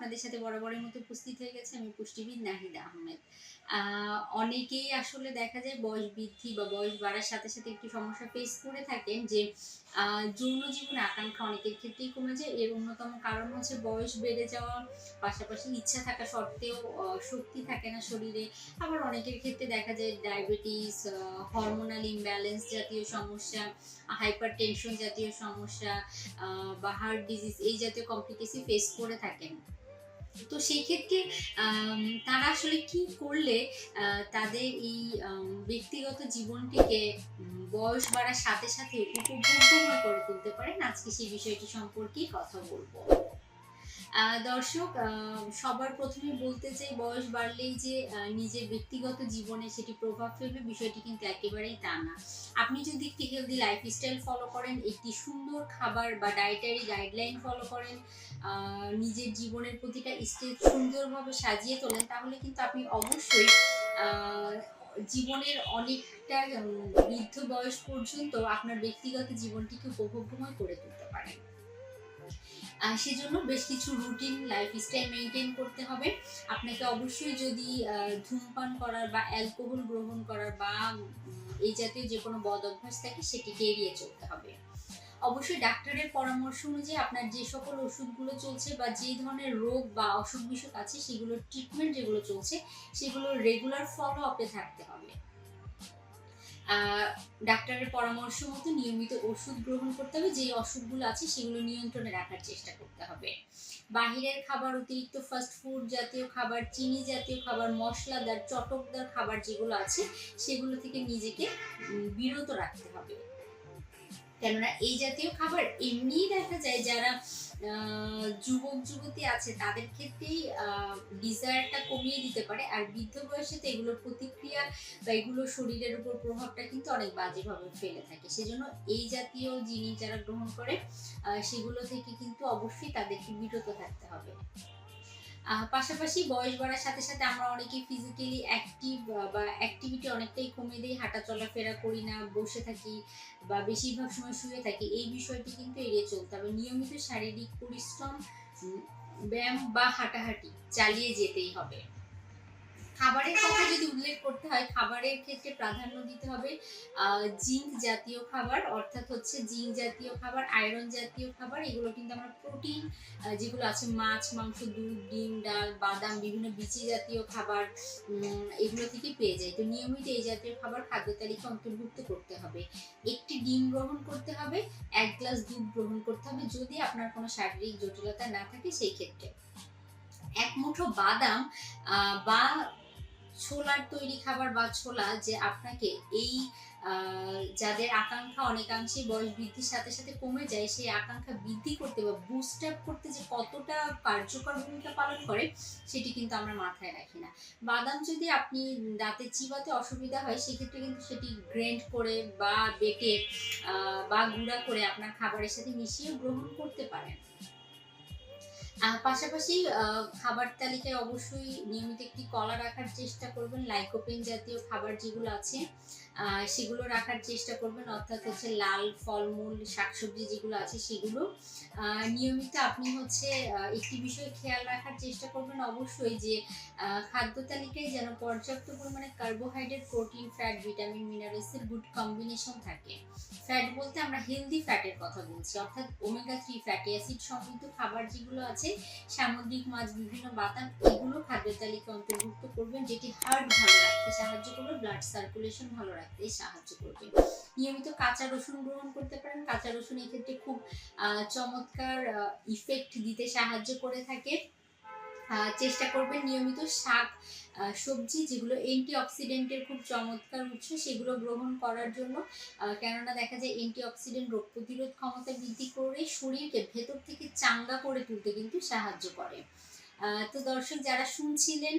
আপনাদের সাথে বরাবরের মতো উপস্থিত হয়ে গেছে আমি পুষ্টিবিদ নাহিদা আহমেদ। অনেকেই আসলে দেখা যায় বয়স বৃদ্ধি বা বয়স বাড়ার সাথে, সাথে একটু সমস্যা ফেস করে থাকেন যে যৌন জীবনে আকাঙ্ক্ষা অনেকের ক্ষেত্রেই কমে যায়। এর অন্যতম কারণ হচ্ছে বয়স বেড়ে যাওয়া, পাশাপাশি ইচ্ছা থাকা সত্ত্বেও শক্তি থাকে না শরীরে। আবার অনেকের ক্ষেত্রে দেখা যায় ডায়াবেটিস, হরমোনাল ইমব্যালেন্স জাতীয় সমস্যা, হাইপার টেনশন জাতীয় সমস্যা বা হার্ট ডিজিজ এই জাতীয় কমপ্লিকেশন ফেস করে থাকেন। তো সেই ক্ষেত্রে তারা আসলে কি করলে তাদের এই ব্যক্তিগত জীবনটিকে বয়স বাড়ার সাথে সাথে উপভোগ্যময় করে তুলতে পারেন, আজকে সেই বিষয়টি সম্পর্কেই কথা বলবো। দর্শক, সবার প্রথমে বলতে চাই বয়স বাড়লেই যে নিজের ব্যক্তিগত জীবনে সেটি প্রভাব ফেলবে বিষয়টি কিন্তু একেবারেই তা না। আপনি যদি একটি হেলদি লাইফস্টাইল ফলো করেন, একটি সুন্দর খাবার বা ডায়েটারি গাইডলাইন ফলো করেন, নিজের জীবনের প্রতিটা স্টেজ সুন্দরভাবে সাজিয়ে তোলেন, তাহলে কিন্তু আপনি অবশ্যই জীবনের অনেকটা বৃদ্ধ বয়স পর্যন্ত আপনার ব্যক্তিগত জীবনটিকে উপভোগ্যময় করে তুলতে পারেন। সেজন্য বেশ কিছু রুটিন লাইফস্টাইল মেনটেন করতে হবে। আপনাকে অবশ্যই যদি ধূমপান করার বা অ্যালকোহল গ্রহণ করার বা এই জাতীয় যে কোনো বদ অভ্যাস থাকে সেটিকে এড়িয়ে চলতে হবে। অবশ্যই ডাক্তারের পরামর্শ অনুযায়ী আপনার যে সকল ওষুধগুলো চলছে বা যে ধরনের রোগ বা অসুখ বিসুখ আছে সেগুলোর ট্রিটমেন্ট যেগুলো চলছে সেগুলো রেগুলার ফলো আপে থাকতে হবে। ডাক্তারের পরামর্শ মতো নিয়মিত ওষুধ গ্রহণ করতে হবে, যে অসুখগুলো আছে সেগুলো নিয়ন্ত্রণে রাখার চেষ্টা করতে হবে। বাহিরের খাবার, অতিরিক্ত ফাস্ট ফুড জাতীয় খাবার, চিনি জাতীয় খাবার, মশলাদার চটকদার খাবার যেগুলো আছে সেগুলো থেকে নিজেকে বিরত রাখতে হবে। কেননা এই জাতীয় খাবার এমনিই দেখা যায় যারা যুবক যুবতী আছে তাদের ক্ষেত্রেই ডিজায়ারটা কমিয়ে দিতে পারে, আর বৃদ্ধ বয়সে তো এগুলোর প্রতিক্রিয়া বা এগুলো শরীরের উপর প্রভাবটা কিন্তু অনেক বাজেভাবে ফেলে থাকে। সেজন্য এই জাতীয় জিনিস যারা গ্রহণ করে সেগুলো থেকে কিন্তু অবশ্যই তাদেরকে বিরত থাকতে হবে। পাশাপাশি বয়স বাড়ার সাথে সাথে আমরা অনেকেই ফিজিক্যালি অ্যাক্টিভ বা অ্যাক্টিভিটি অনেকটাই কমিয়ে দিই, হাঁটা চলাফেরা করি না, বসে থাকি বা বেশিরভাগ সময় শুয়ে থাকি। এই বিষয়টি কিন্তু এড়িয়ে চলতে হবে। নিয়মিত শারীরিক পরিশ্রম, ব্যায়াম বা হাঁটাহাঁটি চালিয়ে যেতেই হবে। খাবারের কথা যদি উল্লেখ করতে হয়, খাবারের ক্ষেত্রে প্রাধান্য দিতে হবে জিঙ্ক জাতীয় খাবার, অর্থাৎ হচ্ছে জিঙ্ক জাতীয় খাবার, আয়রন জাতীয় খাবার। এগুলো কিন্তু আমরা প্রোটিন যেগুলো আছে মাছ, মাংস, দুধ, ডিম, ডাল, বাদাম, বিভিন্ন বীচি জাতীয় খাবার এগুলো থেকে পেয়ে যাই। তো নিয়মিত এই জাতীয় খাবার খাদ্য তালিকা অন্তর্ভুক্ত করতে হবে। একটি ডিম গ্রহণ করতে হবে, 1 গ্লাস দুধ গ্রহণ করতে হবে যদি আপনার কোনো শারীরিক জটিলতা না থাকে সেই ক্ষেত্রে। এক মুঠো বাদাম বা ছোলার তৈরি খাবার বা ছোলা যে আপনাকে এই যাদের আকাঙ্ক্ষা অনেকাংশে বয়স বৃদ্ধির সাথে সাথে কমে যায় সেই আকাঙ্ক্ষা বৃদ্ধি করতে বা বুস্ট আপ করতে যে কতটা কার্যকর ভূমিকা পালন করে সেটি কিন্তু আমরা মাথায় রাখি না। বাদাম যদি আপনি দাঁতে চিবাতে অসুবিধা হয় সেক্ষেত্রে কিন্তু সেটি গ্রেন্ড করে বা বেটে বা গুঁড়া করে আপনার খাবারের সাথে মিশিয়ে গ্রহণ করতে পারেন। পাশাপাশি খাবার তালিকায় অবশ্যই নিয়মিত একটি কলা রাখার চেষ্টা করবেন। লাইকোপেন জাতীয় খাবার যেগুলো আছে সেগুলো রাখার চেষ্টা করবেন, অর্থাৎ হচ্ছে লাল ফলমূল, শাকসবজি যেগুলো আছে সেগুলো। নিয়মিত আপনি হচ্ছে একটি বিষয় খেয়াল রাখার চেষ্টা করবেন অবশ্যই যে খাদ্য তালিকায় যেন পর্যাপ্ত পরিমাণে কার্বোহাইড্রেট, প্রোটিন, ফ্যাট, ভিটামিন, মিনারেলসের গুড কম্বিনেশন থাকে। ফ্যাট বলতে আমরা হেলদি ফ্যাটের কথা বলছি, অর্থাৎ ওমেগা 3 ফ্যাটি অ্যাসিড সমৃদ্ধ খাবার যেগুলো আছে, সামুদ্রিক মাছ, বিভিন্ন বাদাম, এগুলো খাদ্য তালিকায় অন্তর্ভুক্ত করবেন, যেটি হার্ট ভালো রাখতে সাহায্য করবে, ব্লাড সার্কুলেশন ভালো রাখতে সাহায্য করবে। নিয়মিত কাঁচা রসুন গ্রহণ করতে পারেন। কাঁচা রসুন এক্ষেত্রে খুব চমৎকার ইফেক্ট দিতে সাহায্য করে থাকে। চেষ্টা করবেন নিয়মিত শাক, সবজি যেগুলো অ্যান্টিঅক্সিডেন্টের খুব চমৎকার উৎস সেগুলো গ্রহণ করার জন্য। কেননা দেখা যায় অ্যান্টিঅক্সিডেন্ট রোগ প্রতিরোধ ক্ষমতা বৃদ্ধি করে শরীরকে ভেতর থেকে চাঙ্গা করে তুলতে কিন্তু সাহায্য করে। তো দর্শক যারা শুনছিলেন,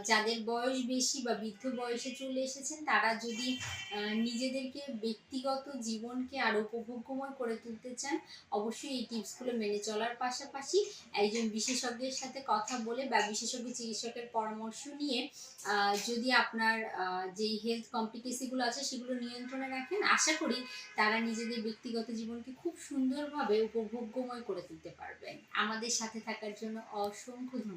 যাদের বয়স বেশি বা বৃদ্ধ বয়সে চলে এসেছেন তারা যদি নিজেদেরকে ব্যক্তিগত জীবনকে আরও উপভোগ্যময় করে তুলতে চান, অবশ্যই এই টিপসগুলো মেনে চলার পাশাপাশি একজন বিশেষজ্ঞের সাথে কথা বলে বা বিশেষজ্ঞ চিকিৎসকের পরামর্শ নিয়ে যদি আপনার যেই হেলথ কমপ্লিকেশনগুলো আছে সেগুলো নিয়ন্ত্রণে রাখেন, আশা করি তারা নিজেদের ব্যক্তিগত জীবনকে খুব সুন্দরভাবে উপভোগ্যময় করে তুলতে পারবেন। আমাদের সাথে থাকার জন্য অসংখ্য ধন্যবাদ।